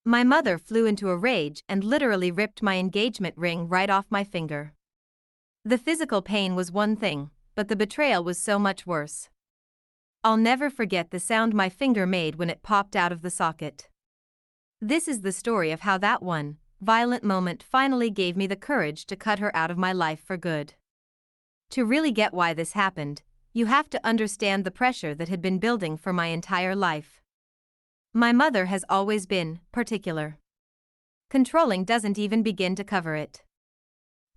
My mother flew into a rage and literally ripped my engagement ring right off my finger. The physical pain was one thing, but the betrayal was so much worse. I'll never forget the sound my finger made when it popped out of the socket. This is the story of how that one violent moment finally gave me the courage to cut her out of my life for good. To really get why this happened, you have to understand the pressure that had been building for my entire life. My mother has always been particular. Controlling doesn't even begin to cover it.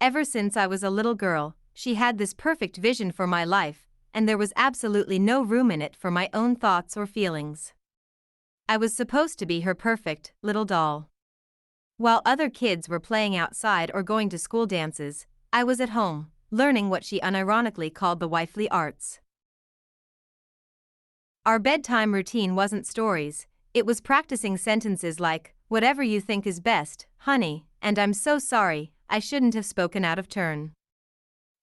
Ever since I was a little girl, she had this perfect vision for my life, and there was absolutely no room in it for my own thoughts or feelings. I was supposed to be her perfect little doll. While other kids were playing outside or going to school dances, I was at home, learning what she unironically called the wifely arts. Our bedtime routine wasn't stories, it was practicing sentences like, "Whatever you think is best, honey," and "I'm so sorry, I shouldn't have spoken out of turn."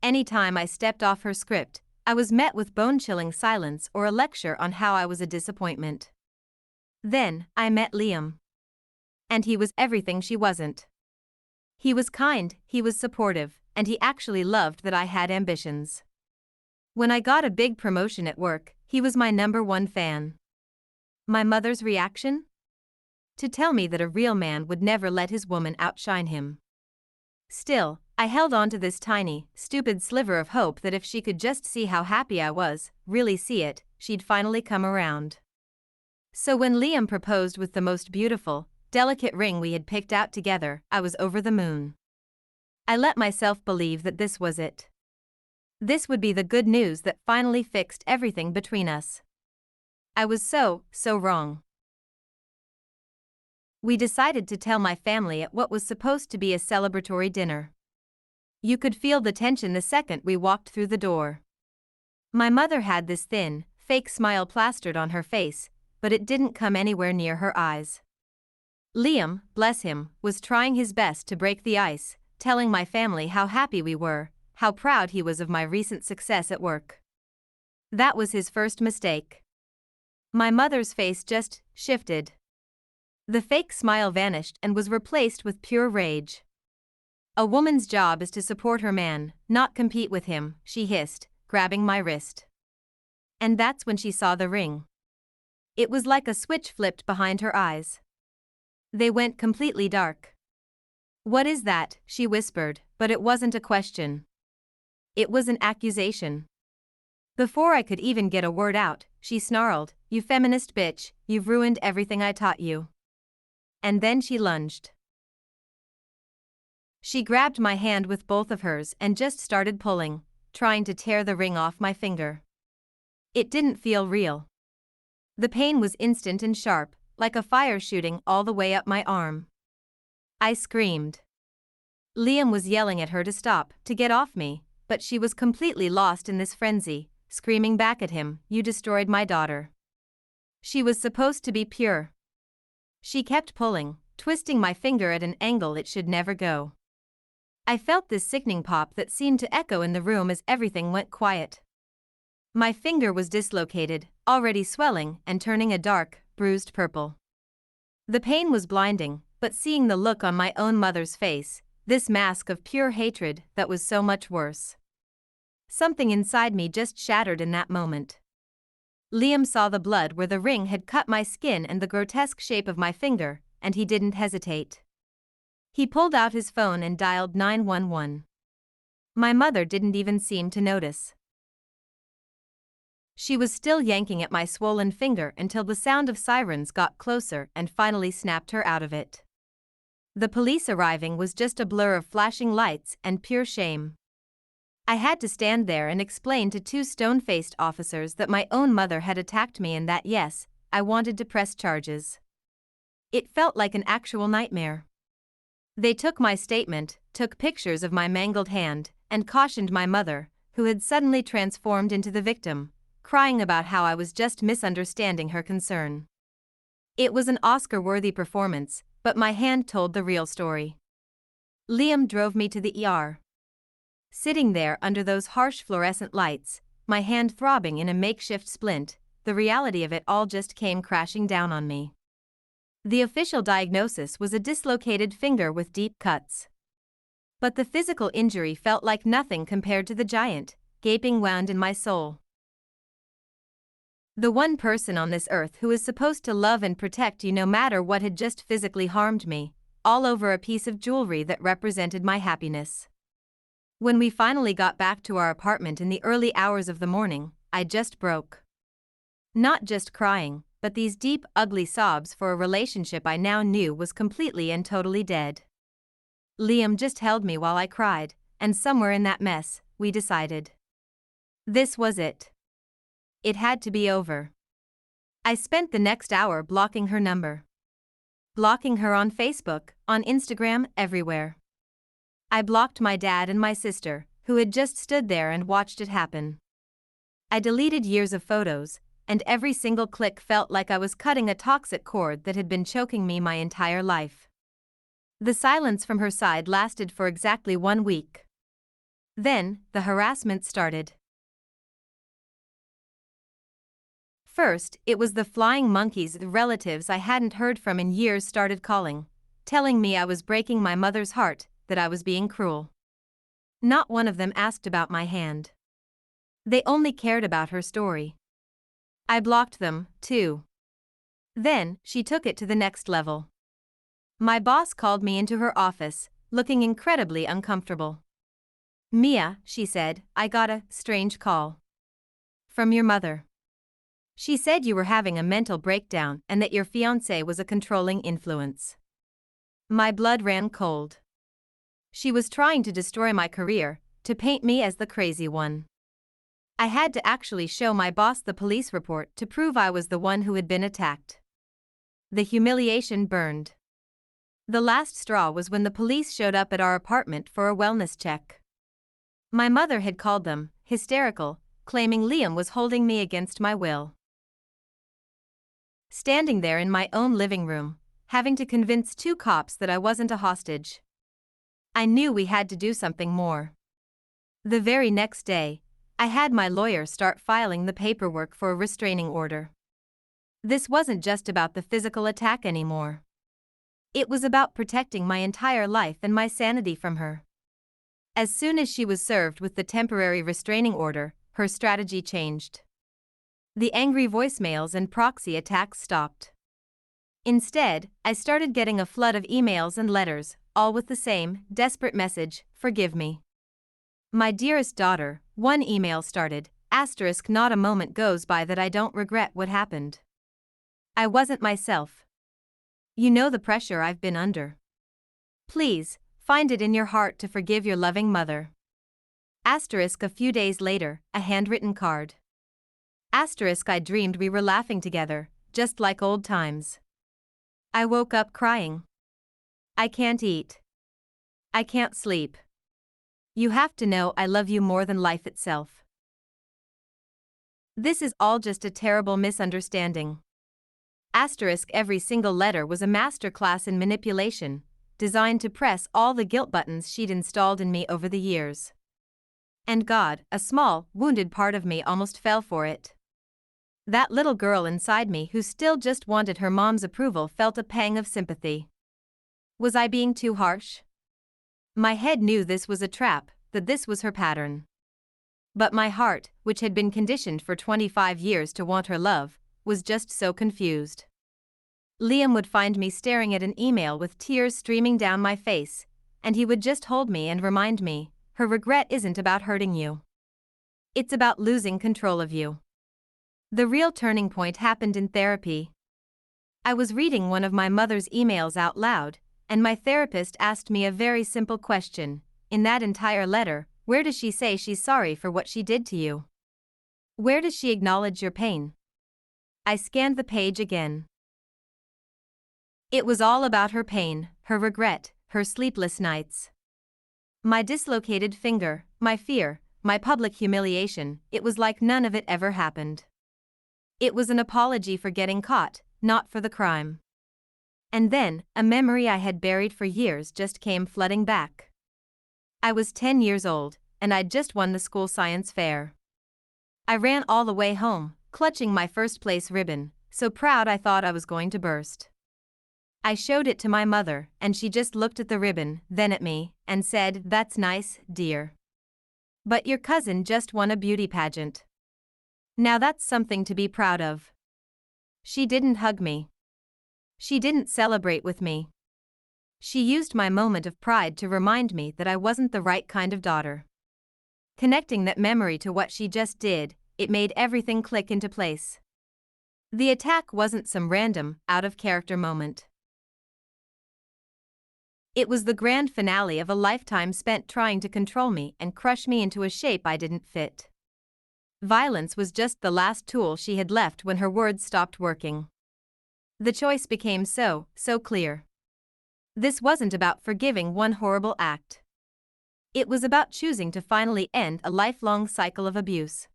Anytime I stepped off her script, I was met with bone-chilling silence or a lecture on how I was a disappointment. Then, I met Liam. And he was everything she wasn't. He was kind, he was supportive, and he actually loved that I had ambitions. When I got a big promotion at work, he was my #1 fan. My mother's reaction? To tell me that a real man would never let his woman outshine him. Still, I held on to this tiny, stupid sliver of hope that if she could just see how happy I was, really see it, she'd finally come around. So when Liam proposed with the most beautiful, delicate ring we had picked out together, I was over the moon. I let myself believe that this was it. This would be the good news that finally fixed everything between us. I was so wrong. We decided to tell my family at what was supposed to be a celebratory dinner. You could feel the tension the second we walked through the door. My mother had this thin, fake smile plastered on her face, but it didn't come anywhere near her eyes. Liam, bless him, was trying his best to break the ice, telling my family how happy we were, how proud he was of my recent success at work. That was his first mistake. My mother's face just shifted. The fake smile vanished and was replaced with pure rage. "A woman's job is to support her man, not compete with him," she hissed, grabbing my wrist. And that's when she saw the ring. It was like a switch flipped behind her eyes. They went completely dark. "What is that?" she whispered, but it wasn't a question. It was an accusation. Before I could even get a word out, she snarled, "You feminist bitch, you've ruined everything I taught you." And then she lunged. She grabbed my hand with both of hers and just started pulling, trying to tear the ring off my finger. It didn't feel real. The pain was instant and sharp, like a fire shooting all the way up my arm. I screamed. Liam was yelling at her to stop, to get off me, but she was completely lost in this frenzy, screaming back at him, "You destroyed my daughter. She was supposed to be pure." She kept pulling, twisting my finger at an angle it should never go. I felt this sickening pop that seemed to echo in the room as everything went quiet. My finger was dislocated, already swelling and turning a dark, bruised purple. The pain was blinding, but seeing the look on my own mother's face, this mask of pure hatred, that was so much worse. Something inside me just shattered in that moment. Liam saw the blood where the ring had cut my skin and the grotesque shape of my finger, and he didn't hesitate. He pulled out his phone and dialed 911. My mother didn't even seem to notice. She was still yanking at my swollen finger until the sound of sirens got closer and finally snapped her out of it. The police arriving was just a blur of flashing lights and pure shame. I had to stand there and explain to two stone-faced officers that my own mother had attacked me and that yes, I wanted to press charges. It felt like an actual nightmare. They took my statement, took pictures of my mangled hand, and cautioned my mother, who had suddenly transformed into the victim, crying about how I was just misunderstanding her concern. It was an Oscar-worthy performance, but my hand told the real story. Liam drove me to the ER. Sitting there under those harsh fluorescent lights, my hand throbbing in a makeshift splint, the reality of it all just came crashing down on me. The official diagnosis was a dislocated finger with deep cuts. But the physical injury felt like nothing compared to the giant, gaping wound in my soul. The one person on this earth who is supposed to love and protect you no matter what had just physically harmed me, all over a piece of jewelry that represented my happiness. When we finally got back to our apartment in the early hours of the morning, I just broke. Not just crying, but these deep, ugly sobs for a relationship I now knew was completely and totally dead. Liam just held me while I cried, and somewhere in that mess, we decided. This was it. It had to be over. I spent the next hour blocking her number. Blocking her on Facebook, on Instagram, everywhere. I blocked my dad and my sister, who had just stood there and watched it happen. I deleted years of photos, and every single click felt like I was cutting a toxic cord that had been choking me my entire life. The silence from her side lasted for exactly 1 week. Then, the harassment started. First, it was the flying monkeys. The relatives I hadn't heard from in years started calling, telling me I was breaking my mother's heart, that I was being cruel. Not one of them asked about my hand. They only cared about her story. I blocked them, too. Then, she took it to the next level. My boss called me into her office, looking incredibly uncomfortable. "Mia," she said, "I got a strange call. From your mother. She said you were having a mental breakdown and that your fiancé was a controlling influence." My blood ran cold. She was trying to destroy my career, to paint me as the crazy one. I had to actually show my boss the police report to prove I was the one who had been attacked. The humiliation burned. The last straw was when the police showed up at our apartment for a wellness check. My mother had called them, hysterical, claiming Liam was holding me against my will. Standing there in my own living room, having to convince 2 cops that I wasn't a hostage. I knew we had to do something more. The very next day, I had my lawyer start filing the paperwork for a restraining order. This wasn't just about the physical attack anymore. It was about protecting my entire life and my sanity from her. As soon as she was served with the temporary restraining order, her strategy changed. The angry voicemails and proxy attacks stopped. Instead, I started getting a flood of emails and letters, all with the same desperate message, "Forgive me. My dearest daughter," one email started, *, "not a moment goes by that I don't regret what happened. I wasn't myself. You know the pressure I've been under. Please, find it in your heart to forgive your loving mother." *, a few days later, a handwritten card. *, I dreamed we were laughing together, just like old times. I woke up crying. I can't eat. I can't sleep. You have to know I love you more than life itself. This is all just a terrible misunderstanding. Every single letter was a masterclass in manipulation, designed to press all the guilt buttons she'd installed in me over the years. And God, a small, wounded part of me almost fell for it. That little girl inside me who still just wanted her mom's approval felt a pang of sympathy. Was I being too harsh? My head knew this was a trap, that this was her pattern. But my heart, which had been conditioned for 25 years to want her love, was just so confused. Liam would find me staring at an email with tears streaming down my face, and he would just hold me and remind me, "Her regret isn't about hurting you. It's about losing control of you." The real turning point happened in therapy. I was reading one of my mother's emails out loud, and my therapist asked me a very simple question. In that entire letter, where does she say she's sorry for what she did to you? Where does she acknowledge your pain? I scanned the page again. It was all about her pain, her regret, her sleepless nights. My dislocated finger, my fear, my public humiliation, it was like none of it ever happened. It was an apology for getting caught, not for the crime. And then, a memory I had buried for years just came flooding back. I was 10 years old, and I'd just won the school science fair. I ran all the way home, clutching my first place ribbon, so proud I thought I was going to burst. I showed it to my mother, and she just looked at the ribbon, then at me, and said, "That's nice, dear. But your cousin just won a beauty pageant. Now that's something to be proud of." She didn't hug me. She didn't celebrate with me. She used my moment of pride to remind me that I wasn't the right kind of daughter. Connecting that memory to what she just did, it made everything click into place. The attack wasn't some random, out-of-character moment. It was the grand finale of a lifetime spent trying to control me and crush me into a shape I didn't fit. Violence was just the last tool she had left when her words stopped working. The choice became so clear. This wasn't about forgiving one horrible act. It was about choosing to finally end a lifelong cycle of abuse.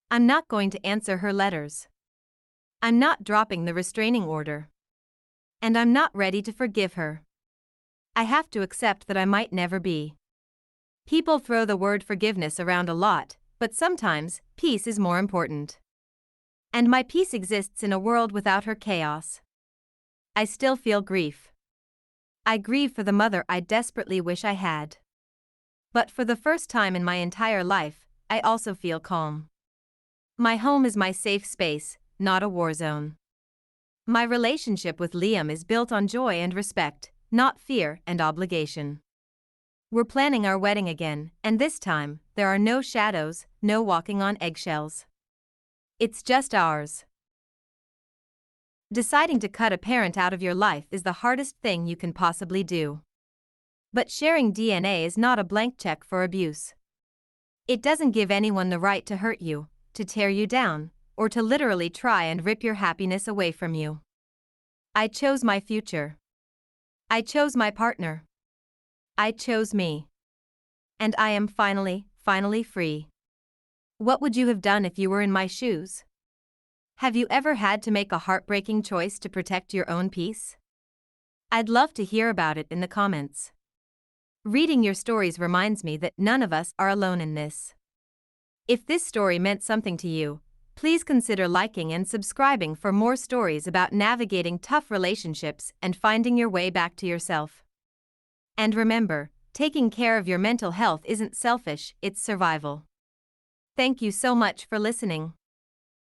I'm not going to answer her letters. I'm not dropping the restraining order. And I'm not ready to forgive her. I have to accept that I might never be. People throw the word forgiveness around a lot, but sometimes, peace is more important. And my peace exists in a world without her chaos. I still feel grief. I grieve for the mother I desperately wish I had. But for the first time in my entire life, I also feel calm. My home is my safe space, not a war zone. My relationship with Liam is built on joy and respect, not fear and obligation. We're planning our wedding again, and this time, there are no shadows, no walking on eggshells. It's just ours. Deciding to cut a parent out of your life is the hardest thing you can possibly do. But sharing DNA is not a blank check for abuse. It doesn't give anyone the right to hurt you, to tear you down, or to literally try and rip your happiness away from you. I chose my future. I chose my partner. I chose me. And I am finally free. What would you have done if you were in my shoes? Have you ever had to make a heartbreaking choice to protect your own peace? I'd love to hear about it in the comments. Reading your stories reminds me that none of us are alone in this. If this story meant something to you, please consider liking and subscribing for more stories about navigating tough relationships and finding your way back to yourself. And remember, taking care of your mental health isn't selfish, it's survival. Thank you so much for listening.